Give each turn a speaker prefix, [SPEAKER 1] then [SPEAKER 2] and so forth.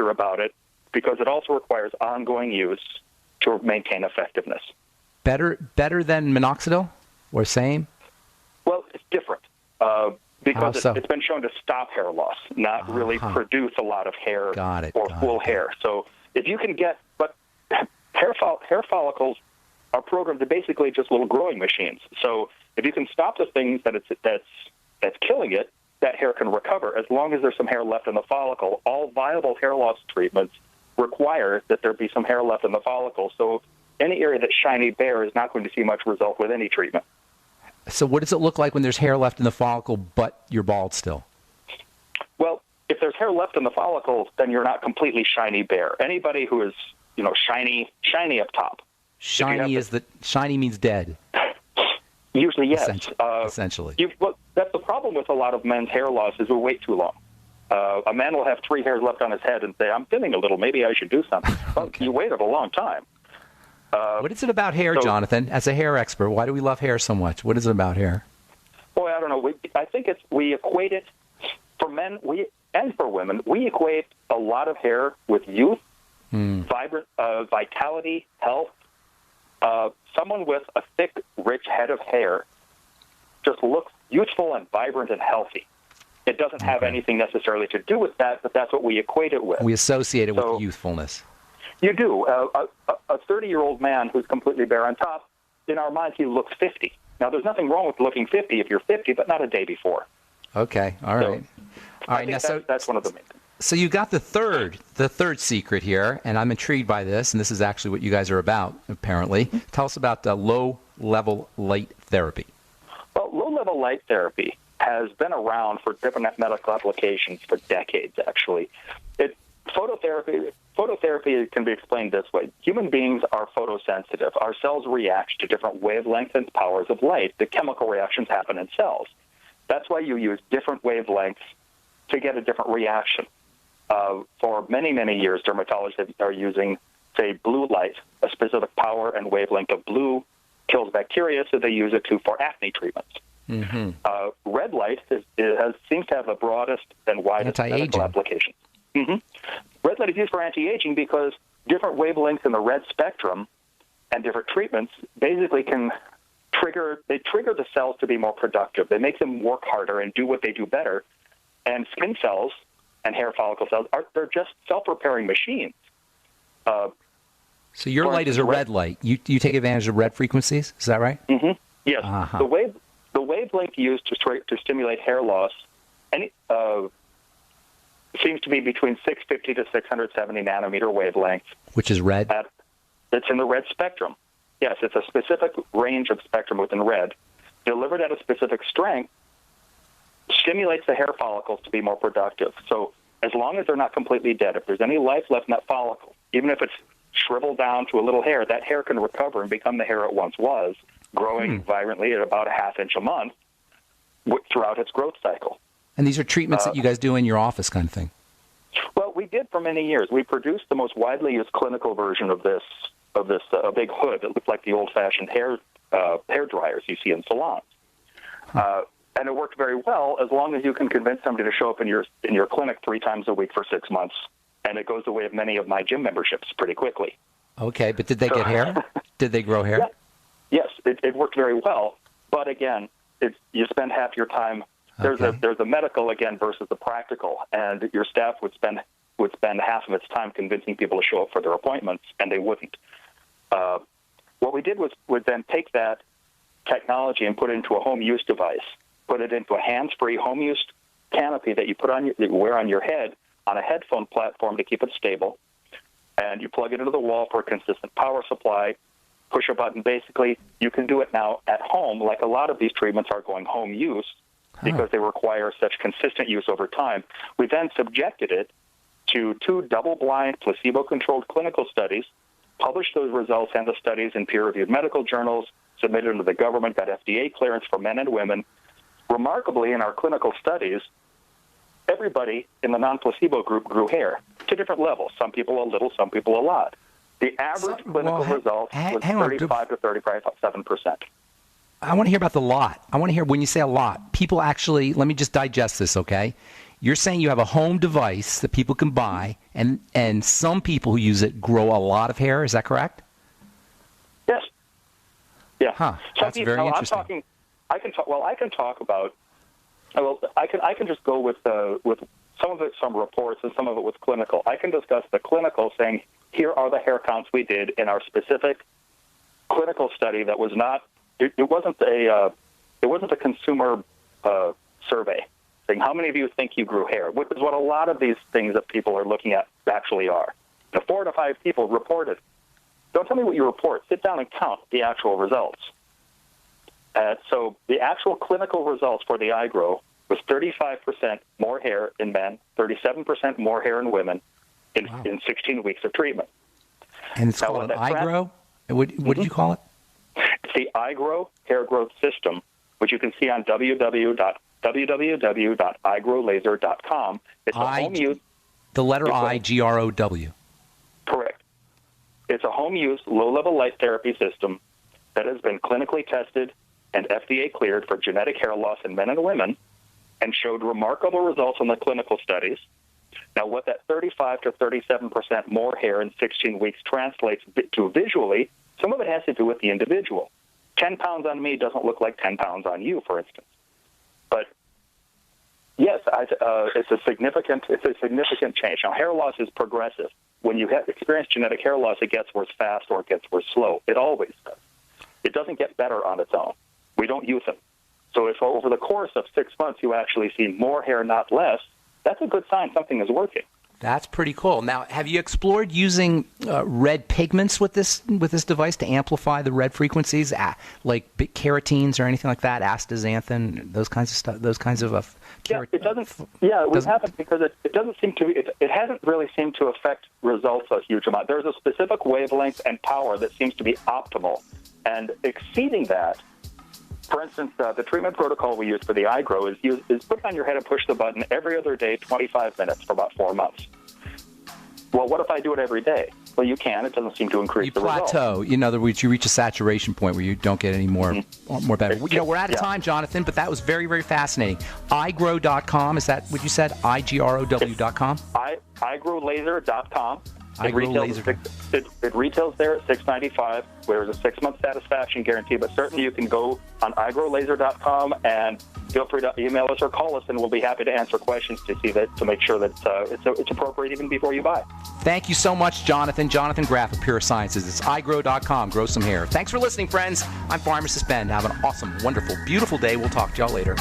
[SPEAKER 1] stricter about it because it also requires ongoing use to maintain effectiveness.
[SPEAKER 2] Better than minoxidil, or same?
[SPEAKER 1] Well, it's different because it's been shown to stop hair loss, not really produce a lot of hair or full hair. So if you can get, but hair follicles are programmed to basically just little growing machines. So if you can stop the things that's killing it, that hair can recover. As long as there's some hair left in the follicle, all viable hair loss treatments require that there be some hair left in the follicle. So any area that's shiny bare is not going to see much result with any treatment.
[SPEAKER 2] So what does it look like when there's hair left in the follicle, but you're bald still?
[SPEAKER 1] Well, if there's hair left in the follicle, then you're not completely shiny bare. Anybody who is, shiny up top.
[SPEAKER 2] Shiny means dead.
[SPEAKER 1] Usually, yes.
[SPEAKER 2] Essentially.
[SPEAKER 1] That's the problem with a lot of men's hair loss is we wait too long. A man will have 3 hairs left on his head and say, I'm thinning a little, maybe I should do something. Well, you waited a long time.
[SPEAKER 2] What is it about hair, Jonathan? As a hair expert, why do we love hair so much? What is it about hair?
[SPEAKER 1] Boy, I don't know. I think we equate it, for men and for women, we equate a lot of hair with youth, vibrant vitality, health. Someone with a thick, rich head of hair just looks youthful and vibrant and healthy. It doesn't have anything necessarily to do with that, but that's what we equate it with.
[SPEAKER 2] We associate it with youthfulness.
[SPEAKER 1] You do. A 30-year-old man who's completely bare on top, in our minds, he looks 50. Now, there's nothing wrong with looking 50 if you're 50, but not a day before.
[SPEAKER 2] Okay. All right.
[SPEAKER 1] I think that's one of the main things.
[SPEAKER 2] So you got the third secret here, and I'm intrigued by this, and this is actually what you guys are about, apparently. Tell us about low-level light therapy. Well,
[SPEAKER 1] low-level light therapy has been around for different medical applications for decades, actually. Phototherapy can be explained this way. Human beings are photosensitive. Our cells react to different wavelengths and powers of light. The chemical reactions happen in cells. That's why you use different wavelengths to get a different reaction. For many, many years, dermatologists are using, say, blue light, a specific power and wavelength of blue kills bacteria, so they use it for acne treatments. Mm-hmm. Red light seems to have the broadest and widest medical applications. Mm-hmm. Red light is used for anti-aging because different wavelengths in the red spectrum and different treatments basically can trigger the cells to be more productive. They make them work harder and do what they do better. And skin cells and hair follicle cells, they're just self-repairing machines.
[SPEAKER 2] So your light is a red light. You take advantage of red frequencies? Is that right?
[SPEAKER 1] Mm-hmm. Yes. Uh-huh. The wavelength used to stimulate hair loss seems to be between 650 to 670 nanometer wavelength.
[SPEAKER 2] Which is red?
[SPEAKER 1] It's in the red spectrum. Yes, it's a specific range of spectrum within red. Delivered at a specific strength, stimulates the hair follicles to be more productive. So as long as they're not completely dead, if there's any life left in that follicle, even if it's shriveled down to a little hair, that hair can recover and become the hair it once was, growing vibrantly at about a ½ inch a month throughout its growth cycle.
[SPEAKER 2] And these are treatments that you guys do in your office kind of thing?
[SPEAKER 1] Well, we did for many years. We produced the most widely used clinical version of this big hood that looked like the old-fashioned hair dryers you see in salons. And it worked very well as long as you can convince somebody to show up in your clinic 3 times a week for 6 months, and it goes the way of many of my gym memberships pretty quickly.
[SPEAKER 2] Okay, but did they get hair? Did they grow hair?
[SPEAKER 1] Yeah. Yes, it worked very well. But again, you spend half your time. There's a medical again versus the practical, and your staff would spend half of its time convincing people to show up for their appointments, and they wouldn't. What we did was then take that technology and put it into a home use device, put it into a hands-free home use canopy that you wear on your head on a headphone platform to keep it stable, and you plug it into the wall for a consistent power supply. Push a button. Basically, you can do it now at home, like a lot of these treatments are going home use because they require such consistent use over time. We then subjected it to 2 double-blind, placebo-controlled clinical studies, published those results and the studies in peer-reviewed medical journals, submitted to the government, got FDA clearance for men and women. Remarkably, in our clinical studies, everybody in the non-placebo group grew hair to different levels. Some people a little, some people a lot. The average clinical result was 35 to 37%.
[SPEAKER 2] I want to hear about the lot. I want to hear when you say a lot. People actually, let me just digest this, okay? You're saying you have a home device that people can buy, and some people who use it grow a lot of hair. Is that correct?
[SPEAKER 1] Yes. Yeah.
[SPEAKER 2] Huh. That's very interesting.
[SPEAKER 1] I can talk about. Well, I can just go with some of it, some reports, and some of it was clinical. I can discuss the clinical, saying here are the hair counts we did in our specific clinical study. That was not. It wasn't a consumer survey saying how many of you think you grew hair, which is what a lot of these things that people are looking at actually are. The 4 to 5 people reported. Don't tell me what you report. Sit down and count the actual results. So the actual clinical results for the iGrow was 35% more hair in men, 37% more hair in women in 16 weeks of treatment.
[SPEAKER 2] And it's called an iGrow? What did you call it?
[SPEAKER 1] It's the iGrow hair growth system, which you can see on www.igrowlaser.com. It's a home use.
[SPEAKER 2] The letter I, G-R-O-W.
[SPEAKER 1] Correct. It's a home-use, low-level light therapy system that has been clinically tested and FDA cleared for genetic hair loss in men and women and showed remarkable results in the clinical studies. Now, what that 35 to 37% more hair in 16 weeks translates to visually, some of it has to do with the individual. 10 pounds on me doesn't look like 10 pounds on you, for instance. But yes, it's a significant change. Now, hair loss is progressive. When you experience genetic hair loss, it gets worse fast or it gets worse slow. It always does. It doesn't get better on its own. We don't use them. So if over the course of 6 months you actually see more hair, not less, that's a good sign something is working.
[SPEAKER 2] That's pretty cool. Now, have you explored using red pigments with this device to amplify the red frequencies, like keratines or anything like that, astaxanthin, those kinds of stuff, those kinds of
[SPEAKER 1] Yeah, it doesn't. Yeah, we haven't because it doesn't seem to. It hasn't really seemed to affect results a huge amount. There's a specific wavelength and power that seems to be optimal, and exceeding that. For instance, the treatment protocol we use for the iGrow is put it on your head and push the button every other day, 25 minutes for about 4 months. Well, what if I do it every day? Well, you can. It doesn't seem to increase the results. You plateau.
[SPEAKER 2] In other words, you reach a saturation point where you don't get any more better. We're out of time, Jonathan, but that was very, very fascinating. iGrow.com, is that what you said? iGrow.com?
[SPEAKER 1] iGrowlaser.com. It retails there at $695. There's a 6-month satisfaction guarantee, but certainly you can go on iGrowlaser.com and feel free to email us or call us, and we'll be happy to answer questions to make sure that it's appropriate even before you buy.
[SPEAKER 2] Thank you so much, Jonathan. Jonathan Graff of Pure Sciences. It's iGrow.com. Grow some hair. Thanks for listening, friends. I'm Pharmacist Ben. Have an awesome, wonderful, beautiful day. We'll talk to y'all later.